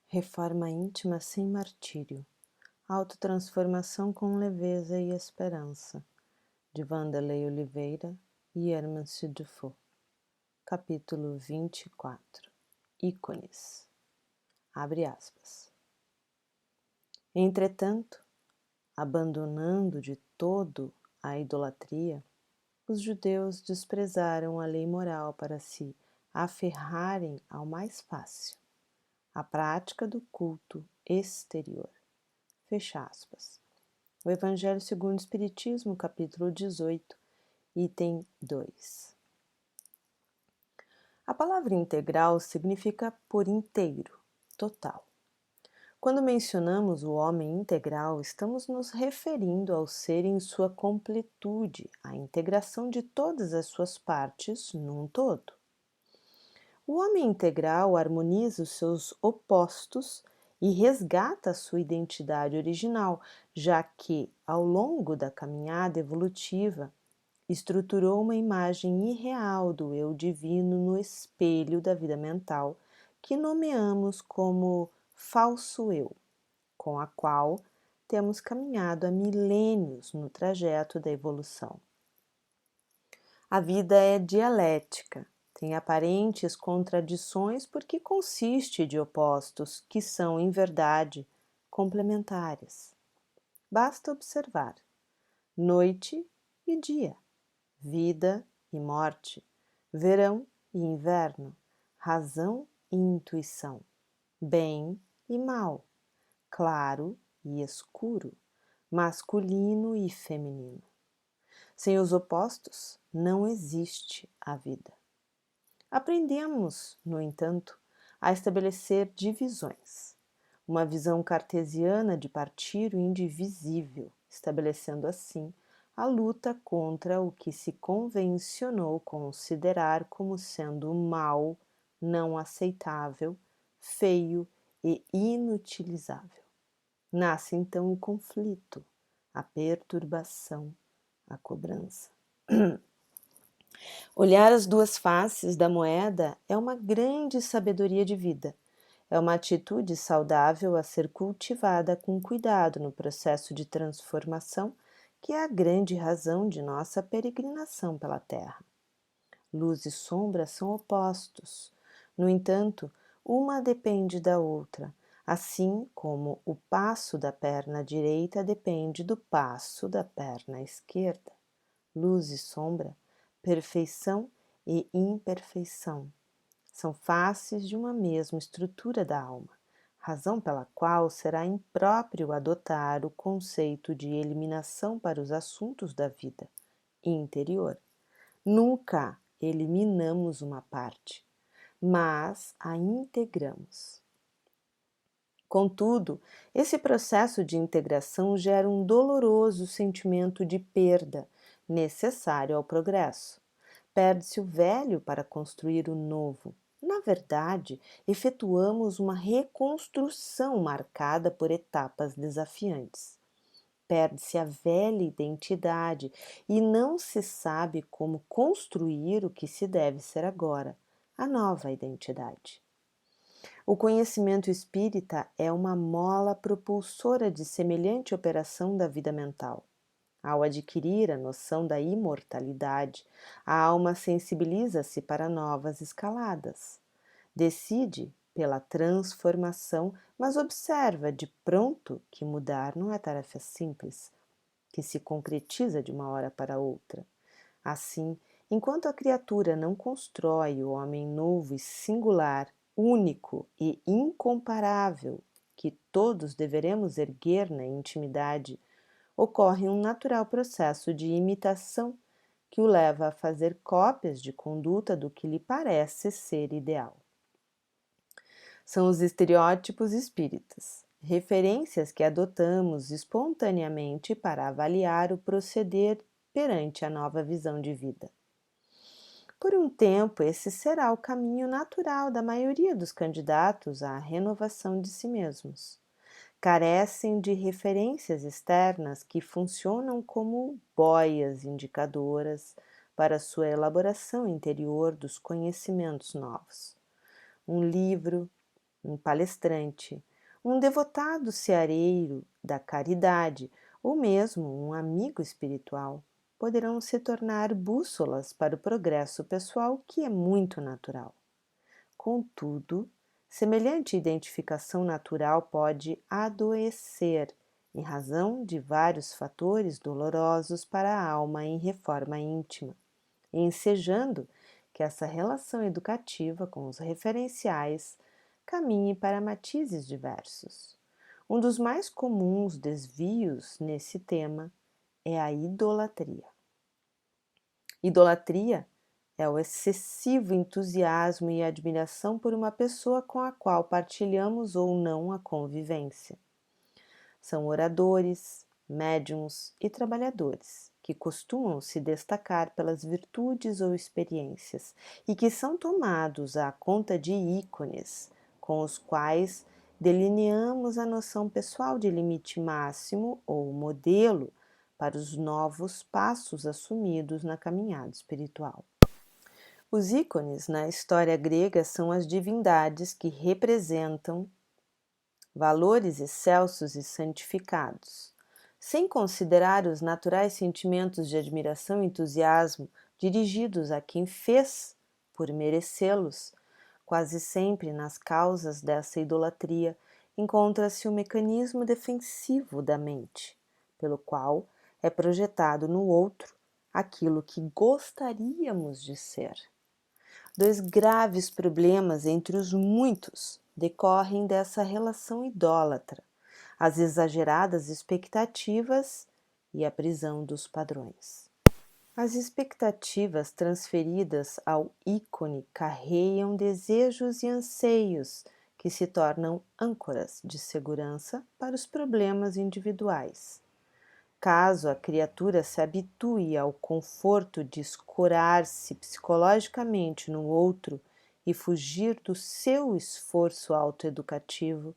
Reforma íntima sem martírio. Autotransformação com leveza e esperança. De Wanderley Oliveira e Hermance Dufour. Capítulo 24. Ícones. Abre aspas. Entretanto, abandonando de todo a idolatria, os judeus desprezaram a lei moral para se aferrarem ao mais fácil, a prática do culto exterior. Fecha aspas. O Evangelho segundo o Espiritismo, capítulo 18, item 2. A palavra integral significa por inteiro, total. Quando mencionamos o homem integral, estamos nos referindo ao ser em sua completude, à integração de todas as suas partes num todo. O homem integral harmoniza os seus opostos e resgata a sua identidade original, já que, ao longo da caminhada evolutiva, estruturou uma imagem irreal do eu divino no espelho da vida mental, que nomeamos como falso eu, com a qual temos caminhado há milênios no trajeto da evolução. A vida é dialética, tem aparentes contradições porque consiste de opostos que são, em verdade, complementares. Basta observar noite e dia, vida e morte, verão e inverno, razão e intuição, bem e mal, claro e escuro, masculino e feminino. Sem os opostos, não existe a vida. Aprendemos, no entanto, a estabelecer divisões. Uma visão cartesiana de partir o indivisível, estabelecendo assim a luta contra o que se convencionou considerar como sendo mal, não aceitável, feio e inutilizável. Nasce então o conflito, a perturbação, a cobrança. Olhar as duas faces da moeda é uma grande sabedoria de vida. É uma atitude saudável a ser cultivada com cuidado no processo de transformação, que é a grande razão de nossa peregrinação pela Terra. Luz e sombra são opostos. No entanto, uma depende da outra, assim como o passo da perna direita depende do passo da perna esquerda. Luz e sombra, perfeição e imperfeição, são faces de uma mesma estrutura da alma, razão pela qual será impróprio adotar o conceito de eliminação para os assuntos da vida interior. Nunca eliminamos uma parte, mas a integramos. Contudo, esse processo de integração gera um doloroso sentimento de perda, necessário ao progresso. Perde-se o velho para construir o novo. Na verdade, efetuamos uma reconstrução marcada por etapas desafiantes. Perde-se a velha identidade e não se sabe como construir o que se deve ser agora, a nova identidade. O conhecimento espírita é uma mola propulsora de semelhante operação da vida mental. Ao adquirir a noção da imortalidade, a alma sensibiliza-se para novas escaladas. Decide pela transformação, mas observa de pronto que mudar não é tarefa simples, que se concretiza de uma hora para outra. Assim, enquanto a criatura não constrói o homem novo e singular, único e incomparável, que todos deveremos erguer na intimidade, ocorre um natural processo de imitação que o leva a fazer cópias de conduta do que lhe parece ser ideal. São os estereótipos espíritas, referências que adotamos espontaneamente para avaliar o proceder perante a nova visão de vida. Por um tempo, esse será o caminho natural da maioria dos candidatos à renovação de si mesmos. Carecem de referências externas que funcionam como boias indicadoras para sua elaboração interior dos conhecimentos novos. Um livro, um palestrante, um devotado ceareiro da caridade ou mesmo um amigo espiritual poderão se tornar bússolas para o progresso pessoal, que é muito natural. Contudo, semelhante identificação natural pode adoecer em razão de vários fatores dolorosos para a alma em reforma íntima, ensejando que essa relação educativa com os referenciais caminhe para matizes diversos. Um dos mais comuns desvios nesse tema é a idolatria. Idolatria é o excessivo entusiasmo e admiração por uma pessoa com a qual partilhamos ou não a convivência. São oradores, médiuns e trabalhadores que costumam se destacar pelas virtudes ou experiências e que são tomados à conta de ícones, com os quais delineamos a noção pessoal de limite máximo ou modelo para os novos passos assumidos na caminhada espiritual. Os ícones na história grega são as divindades que representam valores excelsos e santificados, sem considerar os naturais sentimentos de admiração e entusiasmo dirigidos a quem fez por merecê-los. Quase sempre nas causas dessa idolatria encontra-se o mecanismo defensivo da mente, pelo qual é projetado no outro aquilo que gostaríamos de ser. Dois graves problemas entre os muitos decorrem dessa relação idólatra: as exageradas expectativas e a prisão dos padrões. As expectativas transferidas ao ícone carregam desejos e anseios que se tornam âncoras de segurança para os problemas individuais. Caso a criatura se habitue ao conforto de escorar-se psicologicamente no outro e fugir do seu esforço autoeducativo,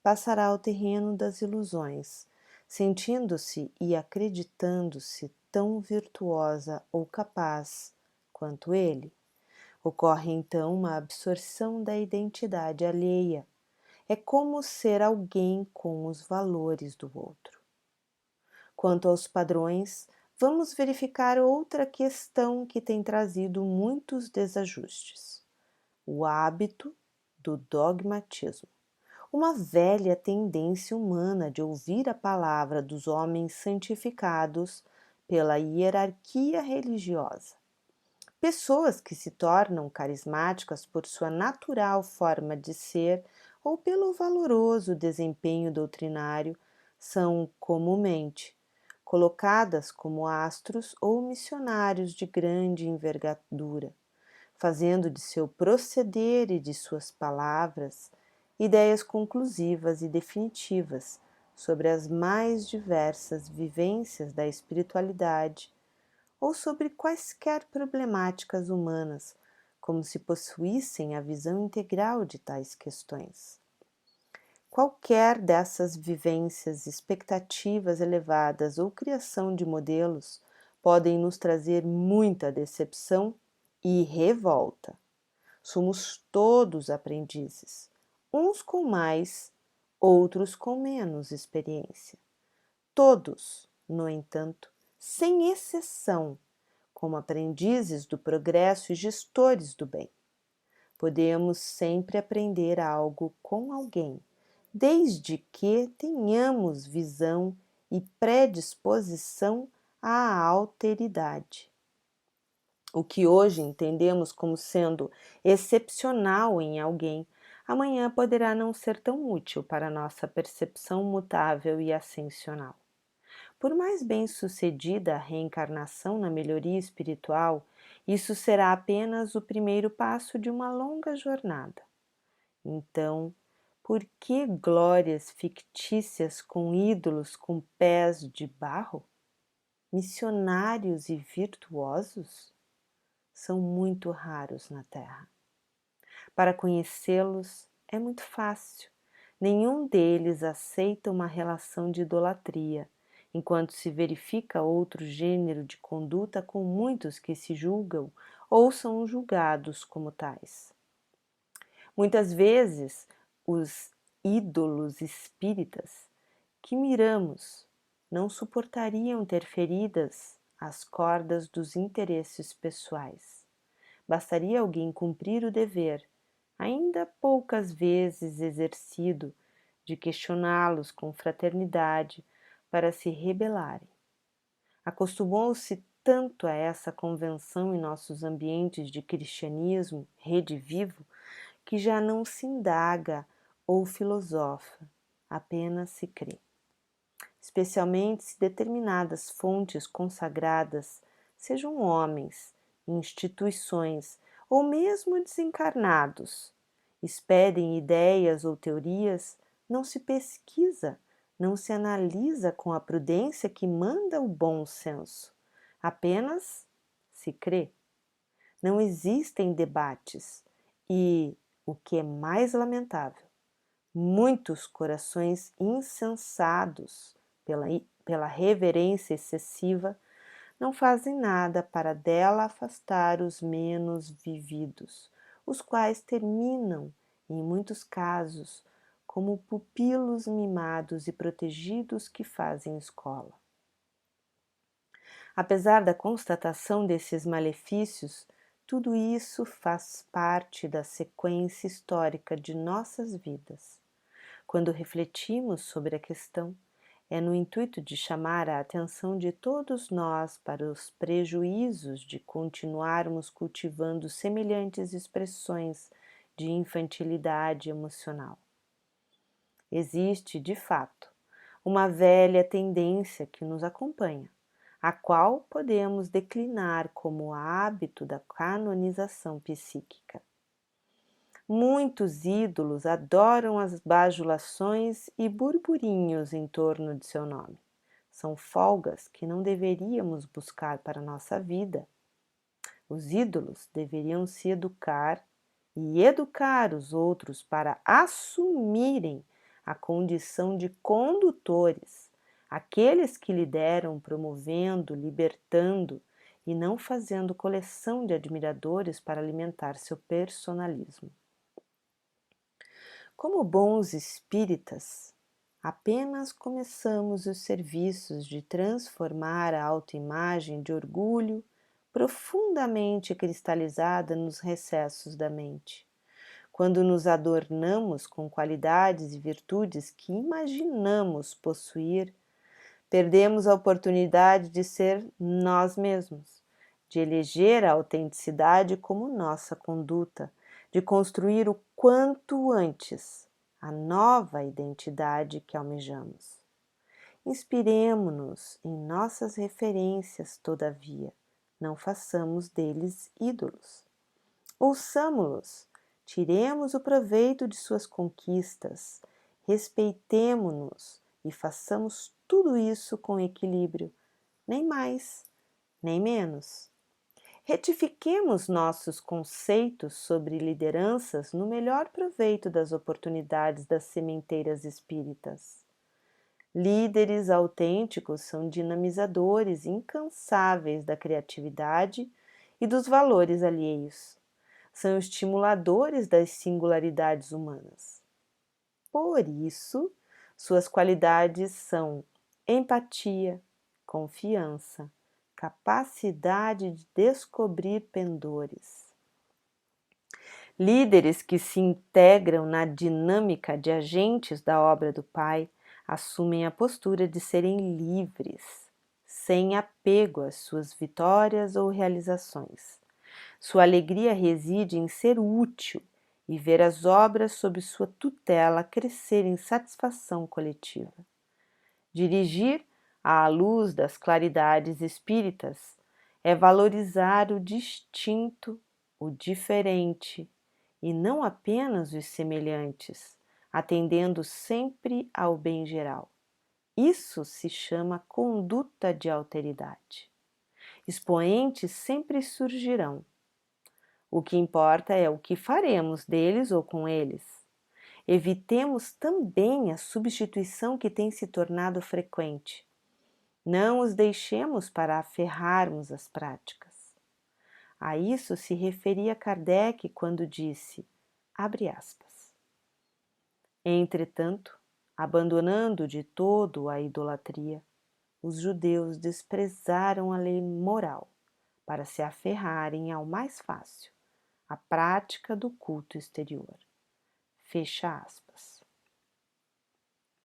passará ao terreno das ilusões, sentindo-se e acreditando-se tão virtuosa ou capaz quanto ele. Ocorre então uma absorção da identidade alheia. É como ser alguém com os valores do outro. Quanto aos padrões, vamos verificar outra questão que tem trazido muitos desajustes: o hábito do dogmatismo. Uma velha tendência humana de ouvir a palavra dos homens santificados pela hierarquia religiosa. Pessoas que se tornam carismáticas por sua natural forma de ser ou pelo valoroso desempenho doutrinário são comumente colocadas como astros ou missionários de grande envergadura, fazendo de seu proceder e de suas palavras ideias conclusivas e definitivas sobre as mais diversas vivências da espiritualidade ou sobre quaisquer problemáticas humanas, como se possuíssem a visão integral de tais questões. Qualquer dessas vivências, expectativas elevadas ou criação de modelos podem nos trazer muita decepção e revolta. Somos todos aprendizes, uns com mais, outros com menos experiência. Todos, no entanto, sem exceção, como aprendizes do progresso e gestores do bem. Podemos sempre aprender algo com alguém, desde que tenhamos visão e predisposição à alteridade. O que hoje entendemos como sendo excepcional em alguém, amanhã poderá não ser tão útil para nossa percepção mutável e ascensional. Por mais bem-sucedida a reencarnação na melhoria espiritual, isso será apenas o primeiro passo de uma longa jornada. Então, por que glórias fictícias com ídolos com pés de barro? Missionários e virtuosos? São muito raros na Terra. Para conhecê-los é muito fácil. Nenhum deles aceita uma relação de idolatria, enquanto se verifica outro gênero de conduta com muitos que se julgam ou são julgados como tais. Muitas vezes, Os ídolos espíritas que miramos não suportariam ter feridas as cordas dos interesses pessoais. Bastaria alguém cumprir o dever, ainda poucas vezes exercido, de questioná-los com fraternidade para se rebelarem. Acostumou-se tanto a essa convenção em nossos ambientes de cristianismo redivivo que já não se indaga ou filosofa, apenas se crê. Especialmente se determinadas fontes consagradas, sejam homens, instituições ou mesmo desencarnados, expedem ideias ou teorias, não se pesquisa, não se analisa com a prudência que manda o bom senso, apenas se crê. Não existem debates e, o que é mais lamentável, muitos corações insensados pela reverência excessiva não fazem nada para dela afastar os menos vividos, os quais terminam, em muitos casos, como pupilos mimados e protegidos que fazem escola. Apesar da constatação desses malefícios, tudo isso faz parte da sequência histórica de nossas vidas. Quando refletimos sobre a questão, é no intuito de chamar a atenção de todos nós para os prejuízos de continuarmos cultivando semelhantes expressões de infantilidade emocional. Existe, de fato, uma velha tendência que nos acompanha, a qual podemos declinar como hábito da canonização psíquica. Muitos ídolos adoram as bajulações e burburinhos em torno de seu nome. São folgas que não deveríamos buscar para a nossa vida. Os ídolos deveriam se educar e educar os outros para assumirem a condição de condutores, aqueles que lideram promovendo, libertando e não fazendo coleção de admiradores para alimentar seu personalismo. Como bons espíritas, apenas começamos os serviços de transformar a autoimagem de orgulho profundamente cristalizada nos recessos da mente. Quando nos adornamos com qualidades e virtudes que imaginamos possuir, perdemos a oportunidade de ser nós mesmos, de eleger a autenticidade como nossa conduta, de construir o quanto antes a nova identidade que almejamos. Inspiremo-nos em nossas referências, todavia, não façamos deles ídolos. Ouçamo-los, tiremos o proveito de suas conquistas, respeitemo-nos e façamos tudo isso com equilíbrio, nem mais, nem menos. Retifiquemos nossos conceitos sobre lideranças no melhor proveito das oportunidades das sementeiras espíritas. Líderes autênticos são dinamizadores incansáveis da criatividade e dos valores alheios. São estimuladores das singularidades humanas. Por isso, suas qualidades são empatia, confiança, capacidade de descobrir pendores. Líderes que se integram na dinâmica de agentes da obra do Pai assumem a postura de serem livres, sem apego às suas vitórias ou realizações. Sua alegria reside em ser útil e ver as obras sob sua tutela crescer em satisfação coletiva. Dirigir à luz das claridades espíritas é valorizar o distinto, o diferente, e não apenas os semelhantes, atendendo sempre ao bem geral. Isso se chama conduta de alteridade. Expoentes sempre surgirão. O que importa é o que faremos deles ou com eles. Evitemos também a substituição que tem se tornado frequente. Não os deixemos para aferrarmos as práticas. A isso se referia Kardec quando disse, abre aspas, Entretanto, abandonando de todo a idolatria, os judeus desprezaram a lei moral para se aferrarem ao mais fácil, a prática do culto exterior. Fecha aspas.